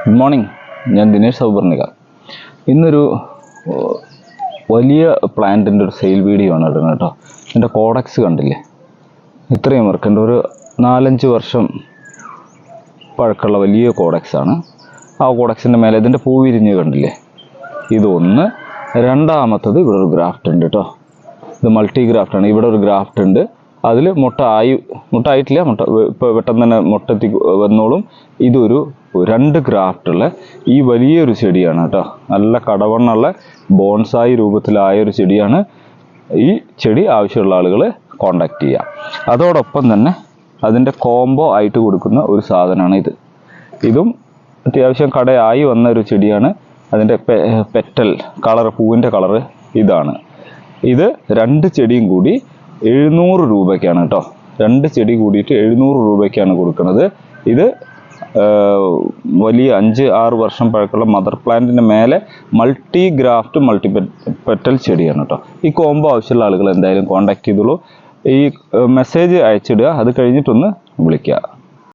Good morning. ഞാൻ ദിനേഷ് സൗപർണിക. ഇന്നൊരു വലിയ പ്ലാന്റിൻ്റെ ഒരു സെയിൽ വീഡിയോ ആണ് ഇടുന്നത് കേട്ടോ. എൻ്റെ കോഡക്സ് കണ്ടില്ലേ, ഇത്രയും വർക്കുണ്ട്. ഒരു 4-5 വർഷം പഴക്കമുള്ള വലിയ കോഡക്സാണ്. ആ കോഡക്സിൻ്റെ മേലെ ഇതിൻ്റെ പൂ വിരിഞ്ഞ് കണ്ടില്ലേ, ഇതൊന്ന്. രണ്ടാമത്തത് ഇവിടെ ഒരു ഗ്രാഫ്റ്റ് ഉണ്ട് കേട്ടോ. ഇത് മൾട്ടി ഗ്രാഫ്റ്റാണ്. ഇവിടെ ഒരു ഗ്രാഫ്റ്റ് ഉണ്ട്. അതിൽ മുട്ട ആയിട്ടില്ല, ഇപ്പോൾ പെട്ടെന്ന് തന്നെ മുട്ടെത്തി വന്നോളും. ഇതൊരു 2 ഗ്രാഫ്റ്റുള്ള ഈ വലിയൊരു ചെടിയാണ് കേട്ടോ. നല്ല കടവണ്ണുള്ള ബോൺസായി രൂപത്തിലായൊരു ചെടിയാണ്. ഈ ചെടി ആവശ്യമുള്ള ആളുകൾ കോണ്ടാക്ട് ചെയ്യുക. അതോടൊപ്പം തന്നെ അതിൻ്റെ കോംബോ ആയിട്ട് കൊടുക്കുന്ന ഒരു സാധനമാണ് ഇത്. ഇതും അത്യാവശ്യം കടയായി വന്ന ഒരു ചെടിയാണ്. അതിൻ്റെ പെറ്റൽ കളർ, പൂവിൻ്റെ കളറ് ഇതാണ്. ഇത് 2 ചെടിയും കൂടി 700 രൂപയ്ക്കാണ് കേട്ടോ. 2 ചെടി കൂടിയിട്ട് 700 രൂപയ്ക്കാണ് കൊടുക്കുന്നത്. ഇത് വലിയ 5-6 വർഷം പഴക്കമുള്ള മദർ പ്ലാന്റിൻ്റെ മേലെ മൾട്ടി ഗ്രാഫ്റ്റ് മൾട്ടി പെറ്റൽ ചെടിയാണ് കേട്ടോ. ഈ കോംബോ ആവശ്യമുള്ള ആളുകൾ എന്തായാലും കോണ്ടാക്ട് ചെയ്തോളൂ. ഈ മെസ്സേജ് അയച്ചിടുക, അത് കഴിഞ്ഞിട്ടൊന്ന് വിളിക്കുക.